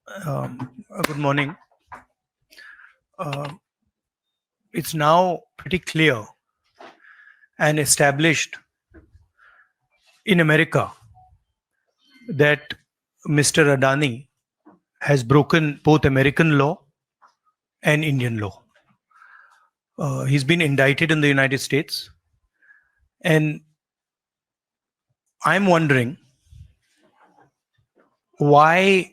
Good morning. It's now pretty clear and established in America that Mr. Adani has broken both American law and Indian law. He's been indicted in the United States, and I'm wondering why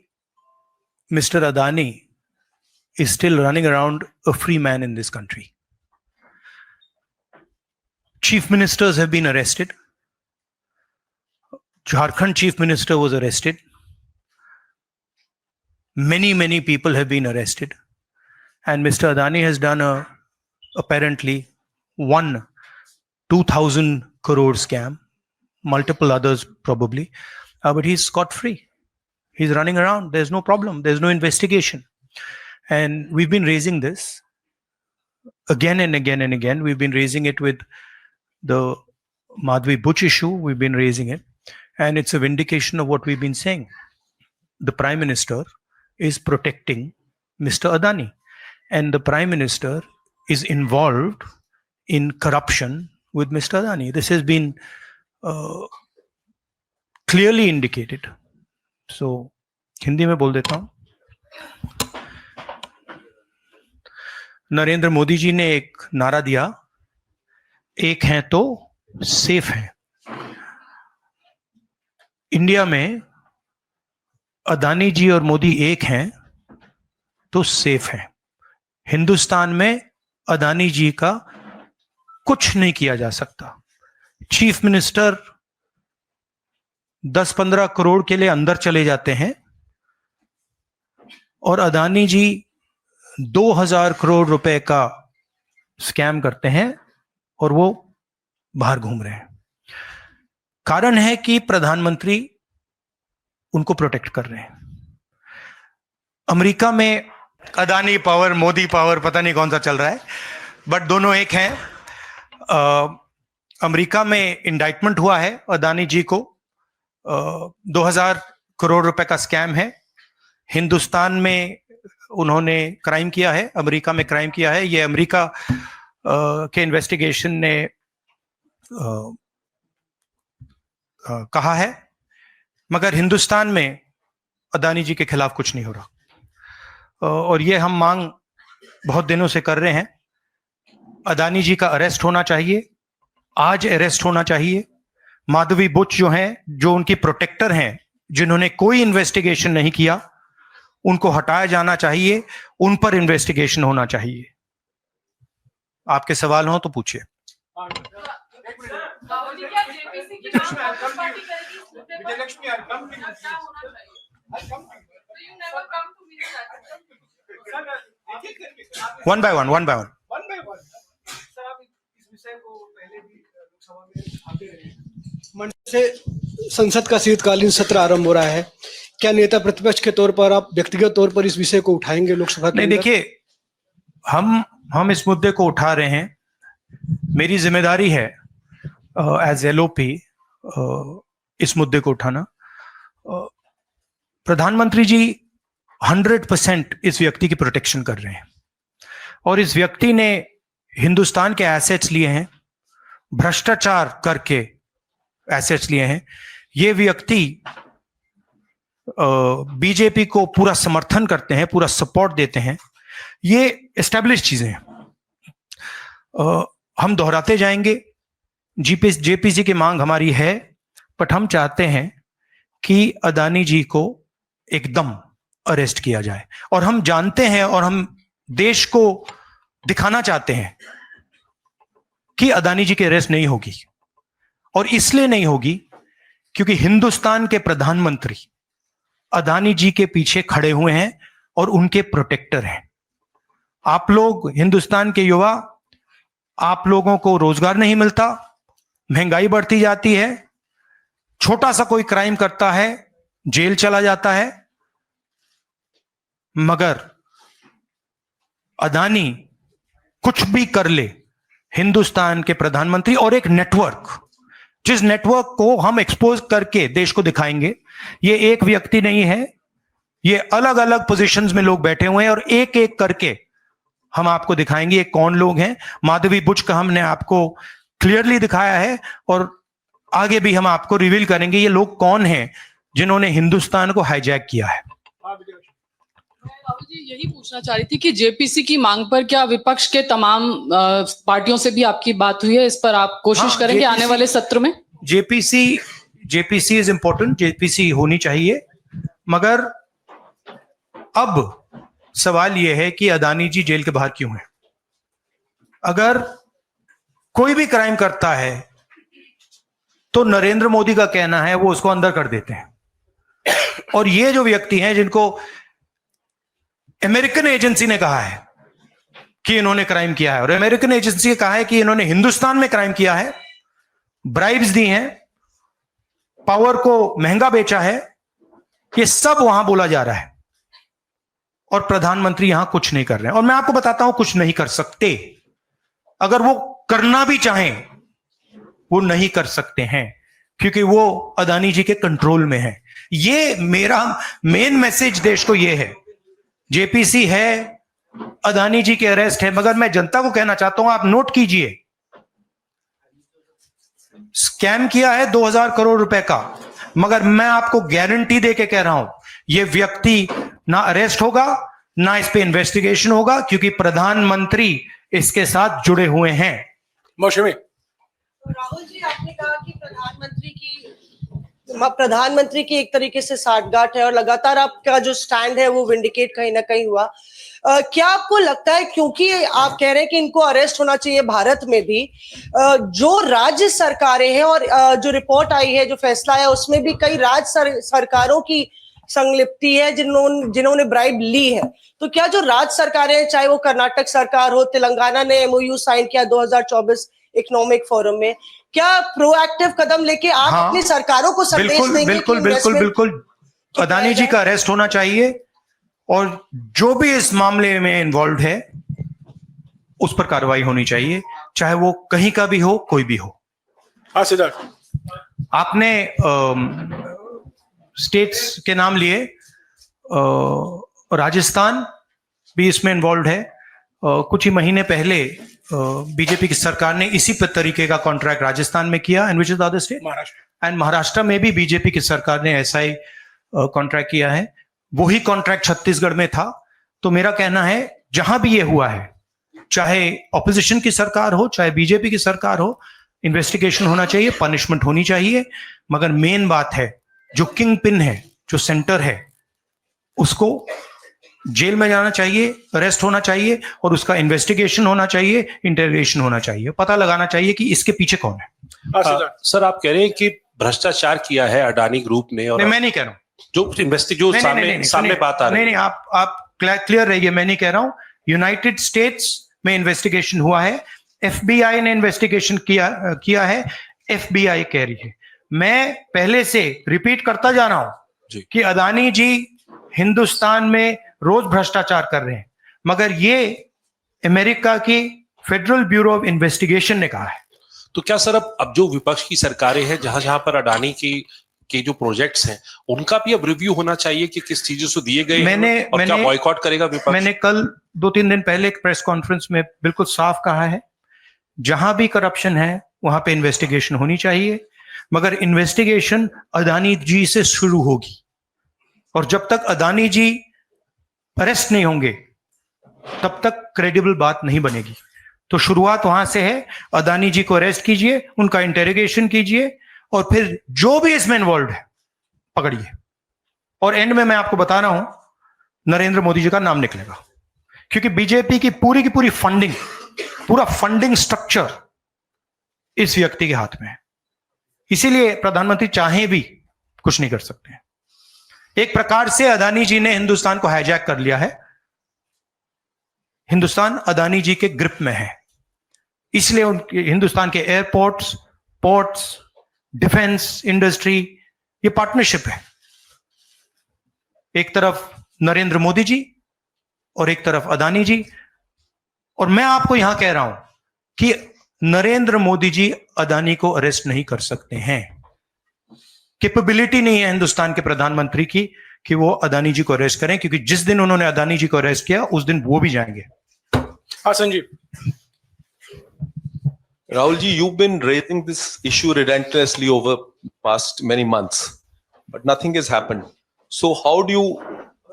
Mr. Adani is still running around a free man in this country. Chief ministers have been arrested. Jharkhand chief minister was arrested. Many people have been arrested. And Mr. Adani has done apparently 2,000 crore scam, multiple others probably, but he's scot-free. He's running around. There's no problem. There's no investigation. And we've been raising this again and again and again. We've been raising it with the Madhvi Buch issue. We've been raising it. And it's a vindication of what we've been saying. The Prime Minister is protecting Mr. Adani. And the Prime Minister is involved in corruption with Mr. Adani. This has been clearly indicated. So, Hindi में बोल देता हूं. नरेंद्र मोदी जी ने एक नारा दिया, एक हैं तो सेफ हैं. इंडिया में अदानी जी और मोदी एक हैं तो सेफ हैं. हिंदुस्तान में अदानी जी का कुछ नहीं किया जा सकता. चीफ मिनिस्टर 10-15 करोड़ के लिए अंदर चले जाते हैं और अदानी जी 2000 करोड़ रुपए का स्कैम करते हैं और वो बाहर घूम रहे हैं. कारण है कि प्रधानमंत्री उनको प्रोटेक्ट कर रहे हैं. अमेरिका में अदानी पावर, मोदी पावर, पता नहीं कौन सा चल रहा है, बट दोनों एक हैं. अमेरिका में इंडाइटमेंट हुआ है अदानी जी को. 2000 करोड़ रुपए का स्कैम है. हिंदुस्तान में उन्होंने क्राइम किया है, अमेरिका में क्राइम किया है. ये अमेरिका के इन्वेस्टिगेशन ने कहा है, मगर हिंदुस्तान में अदानी जी के खिलाफ कुछ नहीं हो रहा. और ये हम मांग बहुत दिनों से कर रहे हैं. अदानी जी का अरेस्ट होना चाहिए, आज अरेस्ट होना चाहिए. माधवी बुच जो हैं, जो उनकी प्रोटेक्टर हैं, जिन्होंने कोई इन्वेस्टिगेशन नहीं किया, उनको हटाया जाना चाहिए. उन पर इन्वेस्टिगेशन होना चाहिए. आपके सवाल हो तो पूछिए. One by one. मंच से संसद का शीतकालीन सत्र आरंभ हो रहा है. क्या नेता प्रतिपक्ष के तौर पर आप व्यक्तिगत तौर पर इस विषय को उठाएंगे लोकसभा के? नहीं, देखिए, हम इस मुद्दे को उठा रहे हैं. मेरी जिम्मेदारी है एज एलओपी इस मुद्दे को उठाना. प्रधानमंत्री जी 100% इस व्यक्ति की प्रोटेक्शन कर रहे हैं और इस व्यक्ति ने हिंदुस्तान के एसेट्स लिए हैं, भ्रष्टाचार करके एसेट्स लिए हैं. ये व्यक्ति बीजेपी को पूरा समर्थन करते हैं, पूरा सपोर्ट देते हैं. ये एस्टेब्लिश चीजें हैं. हम दोहराते जाएंगे. जेपीसी की मांग हमारी है, बट हम चाहते हैं कि अदानी जी को एकदम अरेस्ट किया जाए. और हम जानते हैं और हम देश को दिखाना चाहते हैं कि अदानी जी की अरेस्ट नहीं होगी. और इसलिए नहीं होगी क्योंकि हिंदुस्तान के प्रधानमंत्री अदानी जी के पीछे खड़े हुए हैं और उनके प्रोटेक्टर हैं. आप लोग, हिंदुस्तान के युवा, आप लोगों को रोजगार नहीं मिलता, महंगाई बढ़ती जाती है, छोटा सा कोई क्राइम करता है, जेल चला जाता है. मगर अदानी कुछ भी कर ले, हिंदुस्तान के प्रधानमंत्री और एक नेटवर्क, जिस नेटवर्क को हम एक्सपोज करके देश को दिखाएंगे. ये एक व्यक्ति नहीं है, ये अलग अलग पोजीशंस में लोग बैठे हुए हैं और एक एक करके हम आपको दिखाएंगे ये कौन लोग हैं। माधवी बुच का हमने आपको क्लियरली दिखाया है और आगे भी हम आपको रिवील करेंगे ये लोग कौन हैं जिन्होंने हिंदुस्तान को हाईजैक किया है। राहुल जी, यही पूछना चाह रही थी कि जेपीसी की मांग पर क्या विपक्ष के तमाम पार्टियों से भी आपकी बात हुई है? इस पर आप कोशिश करेंगे आने वाले सत्र में? जेपीसी इज इंपॉर्टेंट, जेपीसी होनी चाहिए, मगर अब सवाल यह है कि अदानी जी जेल के बाहर क्यों हैं? अगर कोई भी क्राइम करता है तो नरेंद्र मोदी का कहना है वो उसको अंदर कर देते हैं, और ये जो व्यक्ति हैं जिनको अमेरिकन एजेंसी ने कहा है कि इन्होंने क्राइम किया है, और अमेरिकन एजेंसी ने कहा है कि इन्होंने हिंदुस्तान में क्राइम किया है, ब्राइब्स दी हैं, पावर को महंगा बेचा है, ये सब वहां बोला जा रहा है और प्रधानमंत्री यहां कुछ नहीं कर रहे हैं। और मैं आपको बताता हूं कुछ नहीं कर सकते। अगर वो करना भी चाहें वो नहीं कर सकते हैं क्योंकि वो अदानी जी के कंट्रोल में है। ये मेरा मेन मैसेज देश को ये है, जेपीसी है, अदानी जी के अरेस्ट है, मगर मैं जनता को कहना चाहता हूं आप नोट कीजिए, स्कैम किया है 2000 करोड़ रुपए का, मगर मैं आपको गारंटी दे के कह रहा हूं यह व्यक्ति ना अरेस्ट होगा ना इस पे इन्वेस्टिगेशन होगा क्योंकि प्रधानमंत्री इसके साथ जुड़े हुए हैं। मौसमी राहुल जी, आपने कहा कि प्रधानमंत्री की एक तरीके से साठगांठ है और लगातार आपका जो स्टैंड है वो विंडिकेट कहीं ना कहीं हुआ। क्या आपको लगता है, क्योंकि आप कह रहे हैं कि इनको अरेस्ट होना चाहिए भारत में भी, जो राज्य सरकारें हैं और जो रिपोर्ट आई है, जो फैसला है, उसमें भी कई राज्य सरकारों की संलिप्ति है जिन्होंने ब्राइब ली है, तो क्या जो राज्य सरकारें हैं, चाहे वो कर्नाटक सरकार हो, तेलंगाना ने एमओयू साइन किया 2024 इकोनॉमिक फोरम में, क्या प्रोएक्टिव कदम लेके आप अपनी सरकारों को संदेश देंगे? बिल्कुल अदानी जी का अरेस्ट होना चाहिए और जो भी इस मामले में इन्वॉल्व है उस पर कार्रवाई होनी चाहिए, चाहे वो कहीं का भी हो, कोई भी हो। हाँ सिद्धार्थ, आपने स्टेट्स के नाम लिए, राजस्थान भी इसमें इन्वॉल्व है। कुछ ही महीने पहले बीजेपी की सरकार ने इसी तरीके का कॉन्ट्रैक्ट राजस्थान में किया, and which is the other state, Maharashtra में भी बीजेपी की सरकार ने ऐसा ही कॉन्ट्रैक्ट किया है। वही कॉन्ट्रैक्ट छत्तीसगढ़ में था। तो मेरा कहना है जहां भी ये हुआ है, चाहे ऑपोजिशन की सरकार हो चाहे बीजेपी की सरकार हो, इन्वेस्टिगेशन होना चाहिए, पनिशमेंट होनी चाहिए, मगर मेन बात है जो किंग पिन है, जो सेंटर है, उसको जेल में जाना चाहिए, अरेस्ट होना चाहिए और उसका इन्वेस्टिगेशन होना चाहिए, इंटरोगेशन होना चाहिए, पता लगाना चाहिए कि इसके पीछे कौन है। सर, आप कह रहे हैं कि भ्रष्टाचार किया है अडानी ग्रुप ने, और मैं नहीं कह रहा हूं जो सामने बात आ रही है। नहीं, आप क्लियर रहिए, मैं नहीं कह रहा हूं। यूनाइटेड स्टेट्स में इन्वेस्टिगेशन हुआ है, एफबीआई ने इन्वेस्टिगेशन किया है, एफबीआई कह रही है। मैं पहले से रिपीट करता जा रहा हूं कि अदानी जी हिंदुस्तान में रोज भ्रष्टाचार कर रहे हैं, मगर ये अमेरिका की फेडरल ब्यूरो ऑफ इन्वेस्टिगेशन ने कहा है। तो क्या सर अब जो विपक्ष की सरकारें हैं, जहां जहां पर अडानी के जो प्रोजेक्ट्स हैं, उनका भी अब रिव्यू होना चाहिए कि किस चीजों से दिए गए हैं और क्या बॉयकॉट करेगा विपक्ष? मैंने कल 2-3 दिन पहले एक प्रेस कॉन्फ्रेंस में बिल्कुल साफ कहा है, जहां भी करप्शन है वहां पे इन्वेस्टिगेशन होनी चाहिए, मगर इन्वेस्टिगेशन अदानी जी से शुरू होगी, और जब तक अदानी जी अरेस्ट नहीं होंगे तब तक क्रेडिबल बात नहीं बनेगी। तो शुरुआत वहां से है, अदानी जी को अरेस्ट कीजिए, उनका इंटेरोगेशन कीजिए, और फिर जो भी इसमें इन्वॉल्व है पकड़िए, और एंड में मैं आपको बता रहा हूं नरेंद्र मोदी जी का नाम निकलेगा, क्योंकि बीजेपी की पूरी फंडिंग, पूरा फंडिंग स्ट्रक्चर इस व्यक्ति के हाथ में है। इसीलिए प्रधानमंत्री चाहे भी कुछ नहीं कर सकते हैं। एक प्रकार से अदानी जी ने हिंदुस्तान को हाईजैक कर लिया है, हिंदुस्तान अदानी जी के ग्रिप में है, इसलिए उनके हिंदुस्तान के एयरपोर्ट्स, पोर्ट्स, डिफेंस इंडस्ट्री, ये पार्टनरशिप है। एक तरफ नरेंद्र मोदी जी और एक तरफ अदानी जी, और मैं आपको यहां कह रहा हूं कि नरेंद्र मोदी जी अदानी को अरेस्ट नहीं कर सकते हैं। कैपेबिलिटी नहीं है हिंदुस्तान के प्रधानमंत्री की कि वो अदानी जी को अरेस्ट करें, क्योंकि जिस दिन उन्होंने अदानी जी को अरेस्ट किया उस दिन वो भी जाएंगे। हाँ Sanjeev. Rahul ji, you've been raising this issue relentlessly over past many months, but nothing has happened. So how do you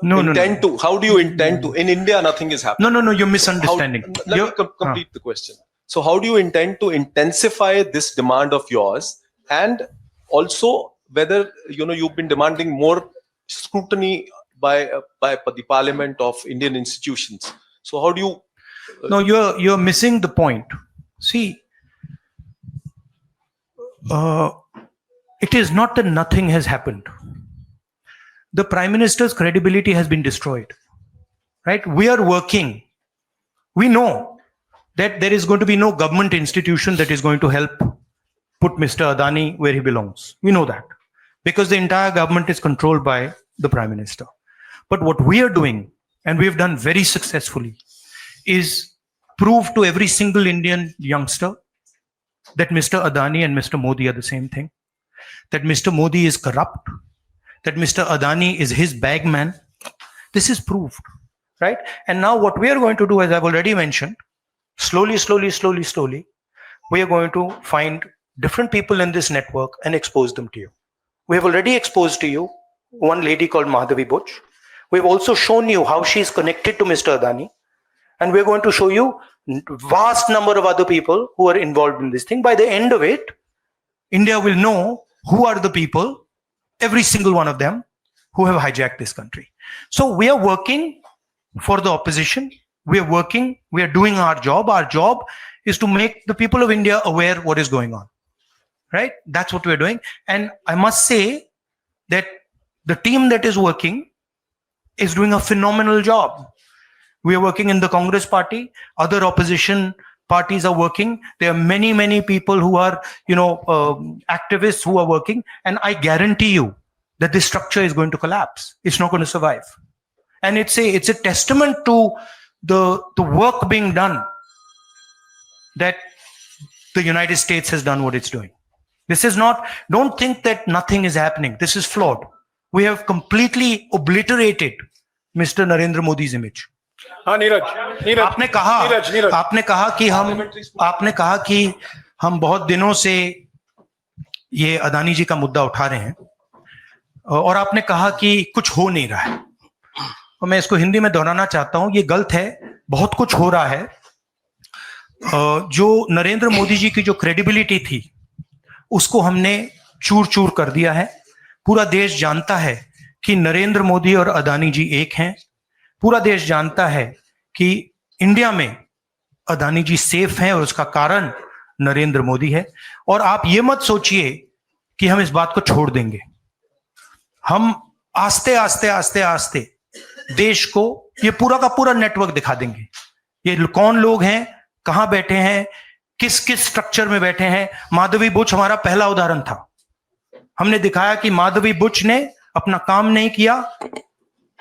intend to? How do you intend to? In India, nothing is happening. No, you're misunderstanding. Let me complete the question. So how do you intend to intensify this demand of yours, and also whether you've been demanding more scrutiny by the Parliament of Indian institutions? So how do you? No, you're missing the point. See. It is not that nothing has happened. The Prime Minister's credibility has been destroyed, right? We are working. We know that there is going to be no government institution that is going to help put Mr. Adani where he belongs. We know that because the entire government is controlled by the Prime Minister. But what we are doing, and we have done very successfully, is prove to every single Indian youngster that Mr. Adani and Mr. Modi are the same thing, that Mr. Modi is corrupt, that Mr. Adani is his bagman. This is proved, right? And now what we are going to do, as I've already mentioned, slowly, we are going to find different people in this network and expose them to you. We have already exposed to you one lady called Madhavi Butch. We've also shown you how she is connected to Mr. Adani. And we're going to show you vast number of other people who are involved in this thing. By the end of it, India will know who are the people, every single one of them, who have hijacked this country. So we are working for the opposition. We are working, we are doing our job. Our job is to make the people of India aware what is going on, right? That's what we're doing. And I must say that the team that is working is doing a phenomenal job. We are working in the Congress party. Other opposition parties are working. There are many people who are, activists who are working. And I guarantee you that this structure is going to collapse. It's not going to survive. And it's a testament to the work being done that the United States has done what it's doing. This is not, don't think that nothing is happening. This is flawed. We have completely obliterated Mr. Narendra Modi's image. हाँ नीरज आपने कहा कि हम बहुत दिनों से ये अदानी जी का मुद्दा उठा रहे हैं और आपने कहा कि कुछ हो नहीं रहा है, और मैं इसको हिंदी में दोहराना चाहता हूं, ये गलत है। बहुत कुछ हो रहा है। जो नरेंद्र मोदी जी की जो क्रेडिबिलिटी थी उसको हमने चूर चूर कर दिया है। पूरा देश जानता है कि नरेंद्र मोदी और अदानी जी एक हैं। पूरा देश जानता है कि इंडिया में अदानी जी सेफ हैं और उसका कारण नरेंद्र मोदी है। और आप ये मत सोचिए कि हम इस बात को छोड़ देंगे। हम आस्ते आस्ते देश को ये पूरा का पूरा नेटवर्क दिखा देंगे। ये कौन लोग हैं, कहां बैठे हैं, किस स्ट्रक्चर में बैठे हैं। माधवी बुच हमारा पहला उदाहरण था। हमने दिखाया कि माधवी बुच ने अपना काम नहीं किया।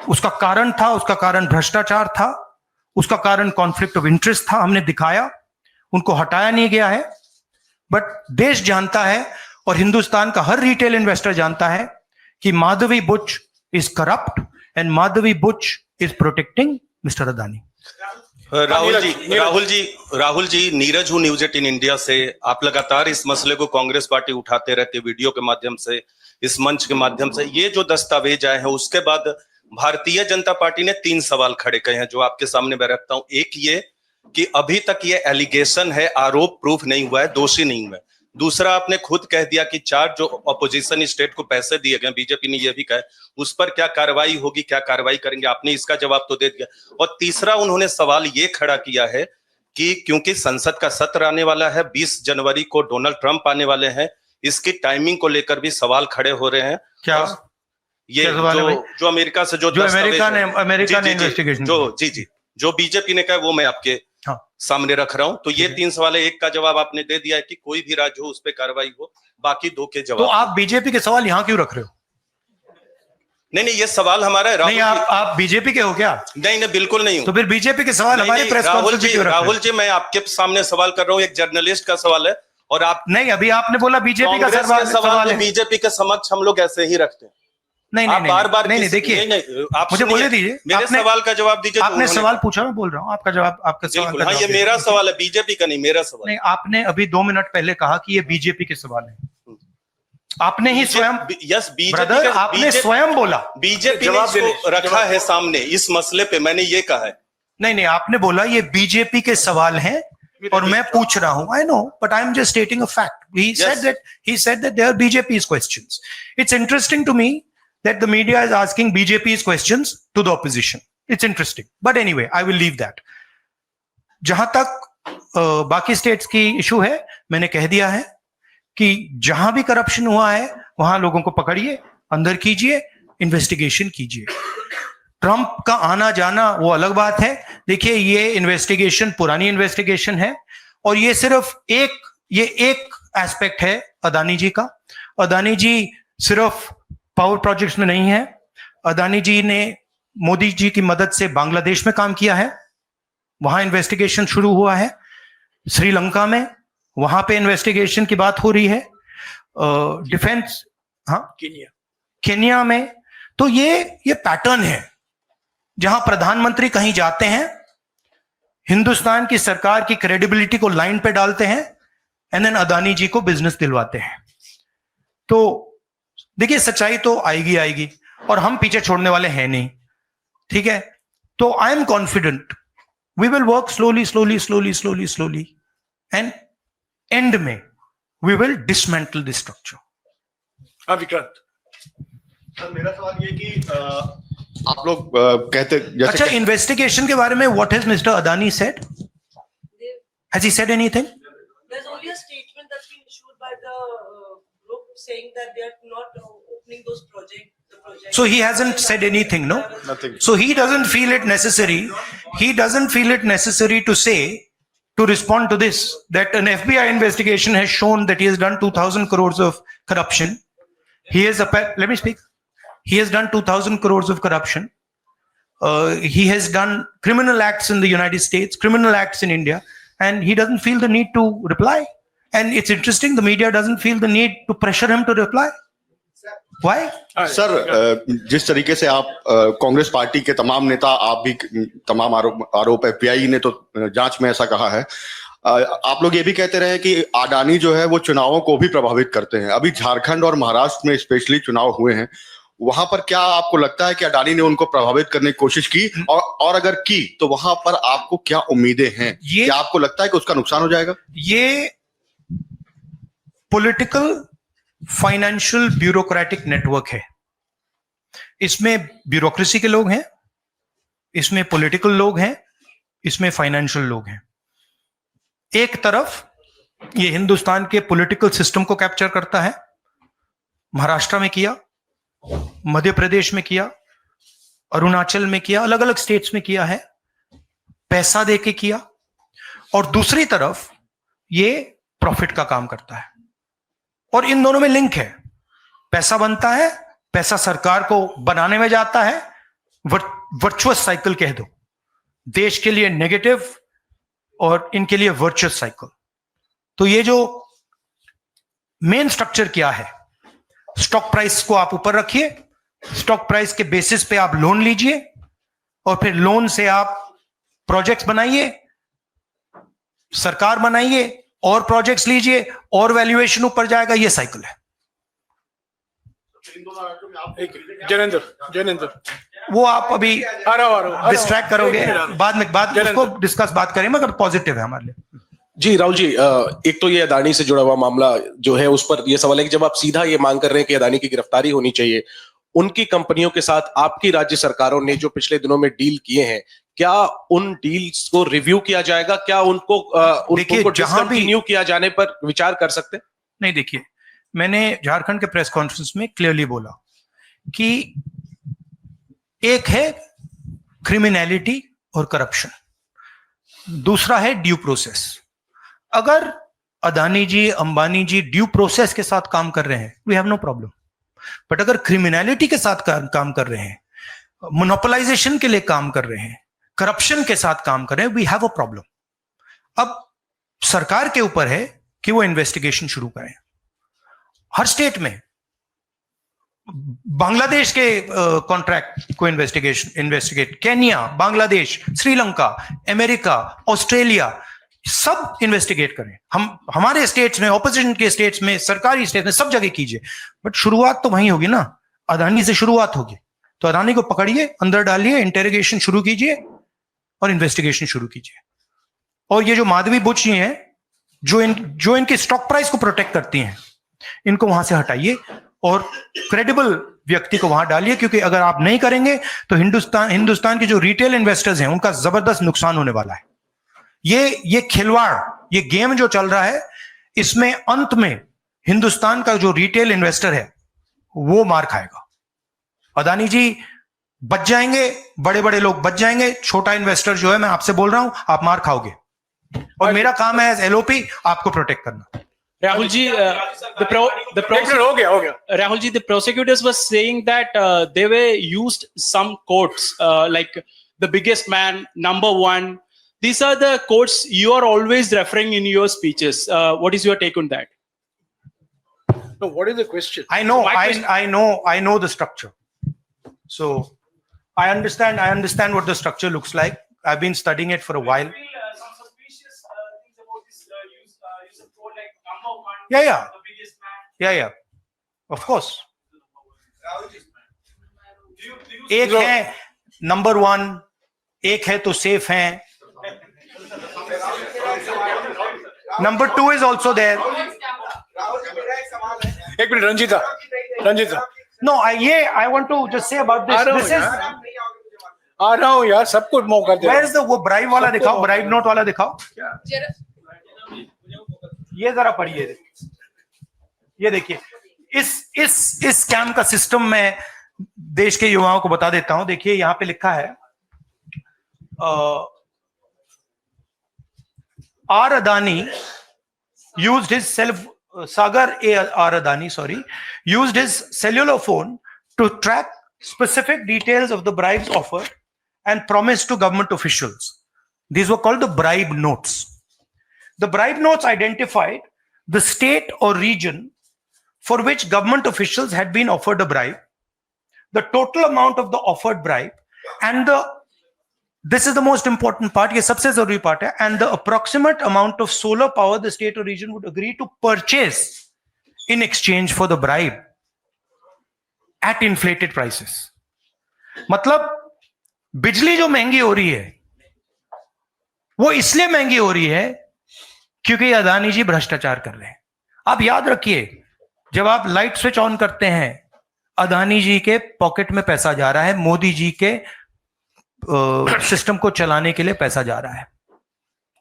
उसका कारण भ्रष्टाचार था, उसका कारण कॉन्फ्लिक्ट ऑफ इंटरेस्ट था। हमने दिखाया, उनको हटाया नहीं गया है। बट देश जानता है और हिंदुस्तान का हर रिटेल इन्वेस्टर जानता है कि Madhabi Buch is corrupt and Madhabi Buch is protecting Mr Adani. Rahul ji, Neeraj हूं न्यूज 18 इंडिया से। आप लगातार इस मसले को कांग्रेस पार्टी उठाते रहते, वीडियो के माध्यम से, इस मंच के माध्यम से। ये जो दस्तावेज आए हैं उसके बाद भारतीय जनता पार्टी ने 3 सवाल खड़े किए हैं जो आपके सामने मैं रखता हूं। एक ये कि अभी तक ये एलिगेशन है, आरोप प्रूफ नहीं हुआ है, दोषी नहीं हुआ है। दूसरा, आपने खुद कह दिया कि 4 जो अपोजिशन स्टेट को पैसे दिए गए, बीजेपी ने यह भी कहा, उस पर क्या कार्रवाई होगी, क्या कार्रवाई करेंगे, आपने इसका जवाब तो दे दिया। और तीसरा, उन्होंने सवाल ये खड़ा किया है कि क्योंकि संसद का सत्र आने वाला है, 20 जनवरी को डोनाल्ड ट्रंप आने वाले हैं, इसकी टाइमिंग को लेकर भी सवाल खड़े हो रहे हैं। क्या ये जो अमेरिका से जो अमेरिका ने इन्वेस्टिगेशन जो बीजेपी ने कहा वो मैं आपके सामने रख रहा हूं। तो ये 3 सवाल है। एक का जवाब आपने दे दिया है कि कोई भी राज्य हो उस पर कार्रवाई हो, बाकी 2 के जवाब। तो आप बीजेपी के सवाल यहां क्यों रख रहे हो? नहीं, ये सवाल हमारा है। नहीं, आप बीजेपी के हो क्या? नहीं, बिल्कुल नहीं हूं। तो फिर बीजेपी के सवाल हमारे प्रेस कॉन्फ्रेंस में क्यों रख रहे हो? राहुल जी, मैं आपके सामने सवाल कर रहा हूं, एक जर्नलिस्ट का सवाल है। और आप नहीं, अभी आपने बोला बीजेपी का सवाल बीजेपी के समक्ष हम लोग ऐसे ही रखते हैं। नहीं आप बार-बार नहीं देखिए, आप मुझे बोले दीजिए, मेरे सवाल का जवाब दीजिए। आपने सवाल पूछा, मैं बोल रहा हूँ आपका जवाब, आपका सवाल। हाँ, ये मेरा सवाल है, बीजेपी का नहीं, मेरा सवाल। नहीं, आपने अभी 2 मिनट पहले कहा कि ये बीजेपी के सवाल है। आपने ही स्वयं, यस, ब्रदर, आपने स्वयं बोला बीजेपी ने इसको रखा है सामने इस मसले पे, मैंने ये कहा है। नहीं, आपने बोला ये बीजेपी के सवाल हैं और मैं पूछ रहा हूं। I know, but I am just stating a fact. He said that they are BJP's questions. It's interesting to me that the media is asking BJP's questions to the opposition. It's interesting. But anyway, I will leave that. जहां तक बाकी states की issue है, मैंने कह दिया है कि जहां भी करप्शन हुआ है वहां लोगों को पकड़िए, अंदर कीजिए, इन्वेस्टिगेशन कीजिए। ट्रंप का आना जाना वो अलग बात है। देखिए, ये इन्वेस्टिगेशन पुरानी इन्वेस्टिगेशन है और ये सिर्फ एक एस्पेक्ट है अदानी जी का। अदानी जी सिर्फ पावर प्रोजेक्ट्स में नहीं है। अदानी जी ने मोदी जी की मदद से बांग्लादेश में काम किया है, वहां इन्वेस्टिगेशन शुरू हुआ है। श्रीलंका में, वहां पे इन्वेस्टिगेशन की बात हो रही है। डिफेंस, हाँ, केन्या में। तो ये पैटर्न है जहां प्रधानमंत्री कहीं जाते हैं, हिंदुस्तान की सरकार की क्रेडिबिलिटी को लाइन पे डालते हैं एंड देन अदानी जी को बिजनेस दिलवाते हैं। तो देखिए, सच्चाई तो आएगी और हम पीछे छोड़ने वाले हैं नहीं, ठीक है। तो I am confident we will work slowly and end में we will dismantle this structure. Vikrant, मेरा सवाल ये कि आप लोग कहते, जैसे अच्छा, इन्वेस्टिगेशन के बारे में what has mister Adani said? Has he said anything? There's only a statement that's been issued by the group saying that they are not opening those projects. So he hasn't said anything, no? Nothing. So he doesn't feel it necessary. He doesn't feel it necessary to say, to respond to this, that an FBI investigation has shown that he has done 2,000 crores of corruption. Let me speak. He has done 2,000 crores of corruption. He has done criminal acts in the United States, criminal acts in India, and he doesn't feel the need to reply. And it's interesting, the media doesn't feel the need to pressure him to reply. Why? Sir, जिस तरीके से आप Congress party के तमाम नेता, आप भी तमाम आरोप FBI ने तो जांच में ऐसा कहा है, आप लोग ये भी कहते रहे कि अडानी जो है वो चुनावों को भी प्रभावित करते हैं। अभी झारखंड और महाराष्ट्र में स्पेशली चुनाव हुए हैं, वहां पर क्या आपको लगता है कि अडानी ने उनको प्रभावित करने की कोशिश की, और अगर की तो वहां पर आपको क्या उम्मीदें हैं? क्या आपको लगता है कि उसका नुकसान हो जाएगा? ये पॉलिटिकल फाइनेंशियल ब्यूरोक्रेटिक नेटवर्क है। इसमें ब्यूरोक्रेसी के लोग हैं, इसमें पॉलिटिकल लोग हैं, इसमें फाइनेंशियल लोग हैं। एक तरफ ये हिंदुस्तान के पॉलिटिकल सिस्टम को कैप्चर करता है, महाराष्ट्र में किया, मध्य प्रदेश में किया, अरुणाचल में किया, अलग अलग स्टेट्स में किया है, पैसा देके किया। और दूसरी तरफ ये प्रॉफिट का काम करता है और इन दोनों में लिंक है। पैसा बनता है, पैसा सरकार को बनाने में जाता है, वर्चुअस साइकिल कह दो, देश के लिए नेगेटिव और इनके लिए वर्चुअस साइकिल। तो ये जो मेन स्ट्रक्चर क्या है, स्टॉक प्राइस को आप ऊपर रखिए, स्टॉक प्राइस के बेसिस पे आप लोन लीजिए और फिर लोन से आप प्रोजेक्ट्स बनाइए, सरकार बनाइए और प्रोजेक्ट्स लीजिए और वैल्यूएशन ऊपर जाएगा। ये साइकिल है। जैनेंद्र, वो आप अभी डिस्ट्रैक्ट करोगे, बाद में बात करें, मगर पॉजिटिव है हमारे लिए। जी राहुल जी, एक तो ये अदानी से जुड़ा हुआ मामला जो है उस पर ये सवाल है कि जब आप सीधा ये मांग कर रहे हैं कि अदानी की गिरफ्तारी होनी चाहिए, उनकी कंपनियों के साथ आपकी राज्य सरकारों ने जो पिछले दिनों में डील किए हैं, क्या उन डील्स को रिव्यू किया जाएगा? क्या उनको डिसकंटिन्यू किया जाने पर विचार कर सकते हैं? नहीं, देखिए, मैंने झारखंड के प्रेस कॉन्फ्रेंस में क्लियरली बोला कि एक है क्रिमिनलिटी और करप्शन, दूसरा है ड्यू प्रोसेस। अगर अदानी जी, अंबानी जी ड्यू प्रोसेस के साथ काम कर रहे हैं, we have no problem. But अगर क्रिमिनलिटी के साथ काम कर रहे हैं, मोनोपोलाइजेशन के लिए काम कर रहे हैं, करप्शन के साथ काम कर रहे हैं, वी हैव अ प्रॉब्लम। अब सरकार के ऊपर है कि वो इन्वेस्टिगेशन शुरू करें। हर स्टेट में बांग्लादेश के कॉन्ट्रैक्ट को investigate, Kenya, Bangladesh, Sri Lanka, America, Australia, सब इन्वेस्टिगेट करें। हम हमारे स्टेट्स में, ऑपोजिशन के स्टेट्स में, सरकारी स्टेट्स में, सब जगह कीजिए, बट शुरुआत तो वहीं होगी ना, अदानी से शुरुआत होगी। तो अदानी को पकड़िए, अंदर डालिए, इंटेरोगेशन शुरू कीजिए और इन्वेस्टिगेशन शुरू कीजिए। और ये जो माधवी बुच जी हैं, जो इनके स्टॉक प्राइस को प्रोटेक्ट करती हैं, इनको वहां से हटाइए और क्रेडिबल व्यक्ति को वहां डालिए, क्योंकि अगर आप नहीं करेंगे तो हिंदुस्तान के जो रिटेल इन्वेस्टर्स हैं उनका जबरदस्त नुकसान होने वाला है। ये खिलवाड़, ये गेम जो चल रहा है, इसमें अंत में हिंदुस्तान का जो रिटेल इन्वेस्टर है वो मार खाएगा। अदानी जी बच जाएंगे, बड़े बड़े लोग बच जाएंगे, छोटा इन्वेस्टर जो है, मैं आपसे बोल रहा हूं, आप मार खाओगे। और मेरा काम है एज एलओपी आपको प्रोटेक्ट करना। Rahul ji, Rahul ji, the prosecutors were saying that they were used some quotes like the biggest man, number one. These are the quotes you are always referring in your speeches. What is your take on that? No, what is the question? I know the structure. So I understand what the structure looks like. I've been studying it for a while. Some suspicious things about this use of quote like number one. Yeah. The biggest man. Yeah. Of course. एक है number 1, एक है तो safe है, number 2 is also there. एक minute, Ranjita. No, I want to just say about this. This is आ रहा हूँ यार, सबको मौका दे। Where is the वो ब्राइब वाला दिखाओ, ब्राइब नोट वाला दिखाओ। ये जरा पढ़िए, ये देखिए, इस स्कैम का सिस्टम मैं देश के युवाओं को बता देता हूं। देखिए यहां पे लिखा है R Adani used his Sagar R. Adani, used his cellular phone to track specific details of the bribes offered and promised to government officials. These were called the bribe notes. The bribe notes identified the state or region for which government officials had been offered a bribe, the total amount of the offered bribe, and this is the most important part, ये सबसे जरूरी part है, and the approximate amount of solar power the state or region would agree to purchase in exchange for the bribe at inflated prices. मतलब बिजली जो महंगी हो रही है वो इसलिए महंगी हो रही है क्योंकि अदानी जी भ्रष्टाचार कर रहे हैं। आप याद रखिए, जब आप लाइट स्विच ऑन करते हैं अदानी जी के पॉकेट में पैसा जा रहा है, मोदी जी के सिस्टम को चलाने के लिए पैसा जा रहा है।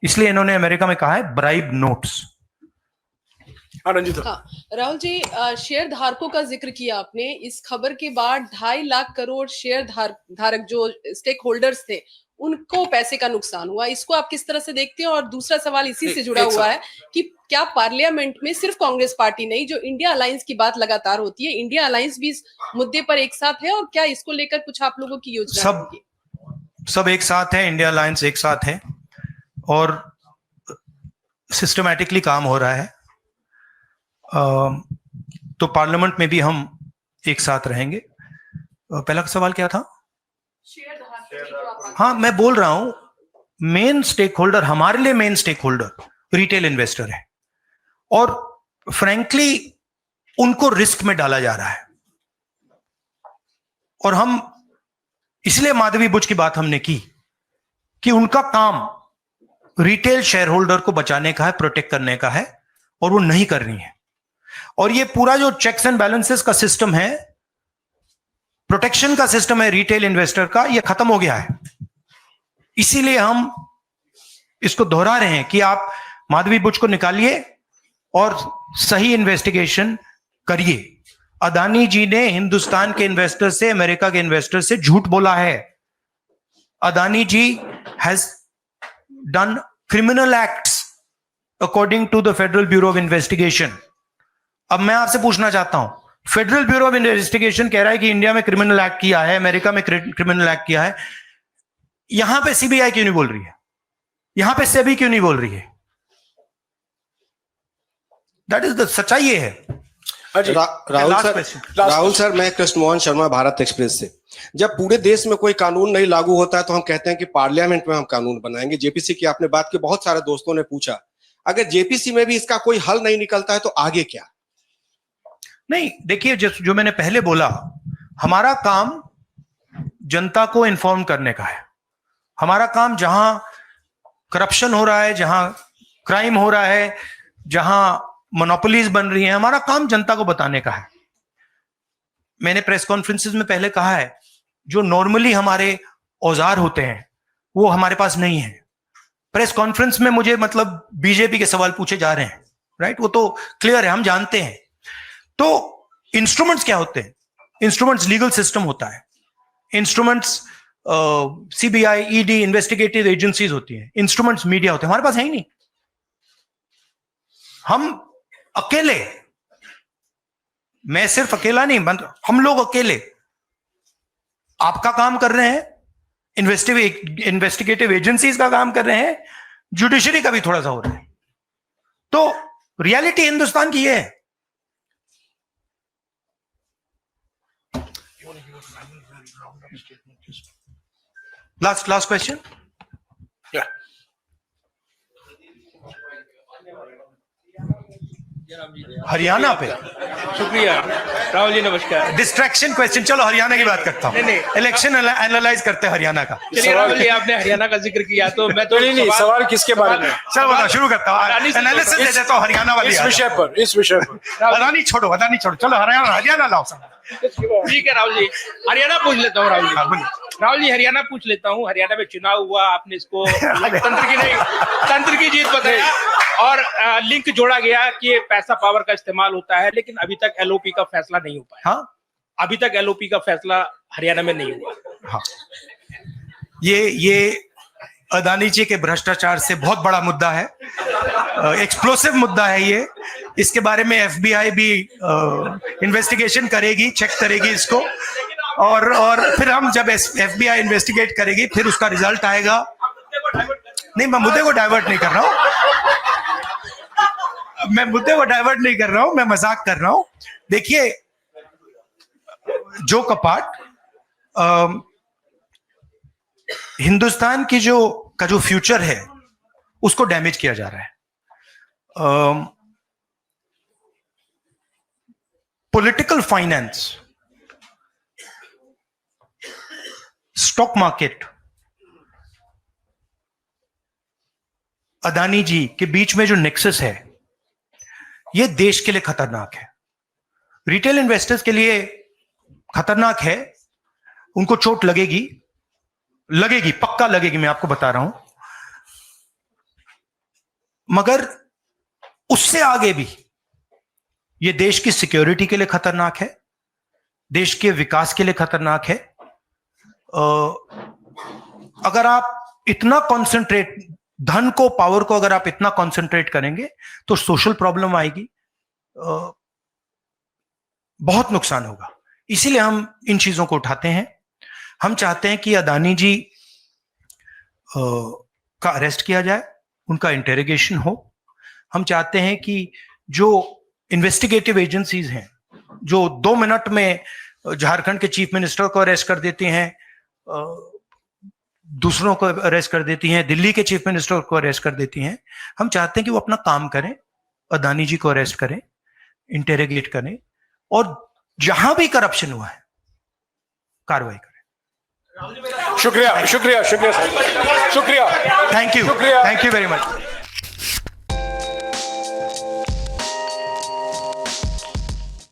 इसलिए इन्होंने अमेरिका में कहा है bribe notes. Rahul ji, share धारकों का जिक्र किया आपने। इस खबर के बाद 2.5 लाख करोड़ शेयर धारक जो स्टेक होल्डर्स थे उनको पैसे का नुकसान हुआ। इसको आप किस तरह से देखते हैं? और दूसरा सवाल इसी से जुड़ा हुआ है कि क्या पार्लियामेंट में सिर्फ कांग्रेस पार्टी नहीं, जो इंडिया अलायंस की बात लगातार होती है, इंडिया अलायंस भी इस मुद्दे पर एक साथ है? और क्या इसको लेकर कुछ आप लोगों की योजना है? सब एक साथ है, इंडिया अलायंस एक साथ है और सिस्टमैटिकली काम हो रहा है। तो पार्लियामेंट में भी हम एक साथ रहेंगे। पहला सवाल क्या था? हाँ, मैं बोल रहा हूं मेन स्टेक होल्डर, हमारे लिए main stakeholder retail investor है और फ्रैंकली उनको रिस्क में डाला जा रहा है। और हम इसलिए माधवी बुच की बात हमने की कि उनका काम रिटेल शेयर होल्डर को बचाने का है, प्रोटेक्ट करने का है, और वो नहीं कर रही है। और ये पूरा जो चेक्स एंड बैलेंसेस का सिस्टम है, प्रोटेक्शन का सिस्टम है रिटेल इन्वेस्टर का, ये खत्म हो गया है। इसीलिए हम इसको दोहरा रहे हैं कि आप माधवी बुच को निकालिए और सही इन्वेस्टिगेशन करिए। अदानी जी ने हिंदुस्तान के इन्वेस्टर से, अमेरिका के इन्वेस्टर से झूठ बोला है। Adani ji has done criminal acts according to the Federal Bureau of Investigation. अब मैं आपसे पूछना चाहता हूं, फेडरल ब्यूरो ऑफ इन्वेस्टिगेशन कह रहा है कि इंडिया में क्रिमिनल एक्ट किया है, अमेरिका में क्रिमिनल एक्ट किया है, यहां पे सीबीआई क्यों नहीं बोल रही है? यहां पे सेबी क्यों नहीं बोल रही है? दैट इज द सच्चाई है। राहुल सर, मैं कृष्ण मोहन शर्मा, भारत एक्सप्रेस से। जब पूरे देश में कोई कानून नहीं लागू होता है तो हम कहते हैं कि पार्लियामेंट में हम कानून बनाएंगे। जेपीसी की आपने बात की, बहुत सारे दोस्तों ने पूछा, अगर जेपीसी में भी इसका कोई हल नहीं निकलता है तो आगे क्या? नहीं, देखिए, जो मैंने पहले बोला, हमारा काम जनता को इन्फॉर्म करने का है। हमारा काम जहां करप्शन हो रहा है, जहां क्राइम हो रहा है, जहां मोनोपोलीज बन रही हैं, हमारा काम जनता को बताने का है। मैंने प्रेस कॉन्फ्रेंसेस में पहले कहा है, जो नॉर्मली हमारे औजार होते हैं वो हमारे पास नहीं है। प्रेस कॉन्फ्रेंस में मुझे मतलब बीजेपी के सवाल पूछे जा रहे हैं, राइट? वो तो क्लियर है, हम जानते हैं। तो इंस्ट्रूमेंट्स क्या होते हैं? इंस्ट्रूमेंट्स लीगल सिस्टम होता है, instruments CBI, ED, investigative agencies होती हैं, इंस्ट्रूमेंट्स मीडिया होते हैं। हमारे पास है ही नहीं। हम अकेले, मैं सिर्फ अकेला नहीं, हम लोग अकेले आपका काम कर रहे हैं, इन्वेस्टिगेटिव एजेंसीज का काम कर रहे हैं, जुडिशरी का भी थोड़ा सा हो रहा है। तो रियलिटी हिंदुस्तान की ये है। Last question. हरियाणा पे। शुक्रिया राहुल जी, नमस्कार। डिस्ट्रैक्शन क्वेश्चन, चलो हरियाणा की बात करता हूँ। इलेक्शन एनालाइज करते हैं हरियाणा का। चलिए राहुल जी, आपने हरियाणा का जिक्र किया तो मैं तो नहीं, सवाल किसके बारे में? चलो बताओ, शुरू करता हूँ, एनालिसिस दे देता हूँ हरियाणा वाली। इस विषय पर अदानी छोड़ो, चलो हरियाणा लाओ सब। ठीक है राहुल जी, हरियाणा पूछ लेता हूँ। राहुल जी हरियाणा पूछ लेता हूँ। हरियाणा में चुनाव हुआ, आपने इसको तंत्र की जीत बताया और लिंक जोड़ा गया कि पैसा पावर का इस्तेमाल होता है, लेकिन अभी तक एलओपी का फैसला नहीं हो पाया। हाँ, अभी तक एलओपी का फैसला हरियाणा में नहीं हुआ। हाँ, ये अदानी जी के भ्रष्टाचार से बहुत बड़ा मुद्दा है, एक्सप्लोसिव मुद्दा है ये। इसके बारे में एफबीआई भी इन्वेस्टिगेशन करेगी, चेक करेगी इसको, और फिर हम जब एफबीआई इन्वेस्टिगेट करेगी फिर उसका रिजल्ट आएगा। नहीं, मैं मुद्दे को डाइवर्ट नहीं कर रहा हूं, मैं मजाक कर रहा हूं। देखिए, जो कपाट हिंदुस्तान की जो फ्यूचर है उसको डैमेज किया जा रहा है। Political finance, stock market, Adani ji के बीच में जो नेक्सस है, ये देश के लिए खतरनाक है, रिटेल इन्वेस्टर्स के लिए खतरनाक है। उनको चोट लगेगी, पक्का लगेगी, मैं आपको बता रहा हूं। मगर उससे आगे भी ये देश की सिक्योरिटी के लिए खतरनाक है, देश के विकास के लिए खतरनाक है। अगर आप इतना कॉन्सेंट्रेट, धन को, पावर को अगर आप इतना कॉन्सेंट्रेट करेंगे तो सोशल प्रॉब्लम आएगी, बहुत नुकसान होगा। इसीलिए हम इन चीजों को उठाते हैं। हम चाहते हैं कि अदानी जी का अरेस्ट किया जाए, उनका इंटेरोगेशन हो। हम चाहते हैं कि जो इन्वेस्टिगेटिव एजेंसीज हैं, जो 2 मिनट में झारखंड के चीफ मिनिस्टर को अरेस्ट कर देती हैं, दूसरों को अरेस्ट कर देती हैं, दिल्ली के चीफ मिनिस्टर को अरेस्ट कर देती हैं, हम चाहते हैं कि वो अपना काम करें, अदानी जी को अरेस्ट करें, इंटेरोगेट करें, और जहां भी करप्शन हुआ है कार्रवाई करें। शुक्रिया। Thank you very much.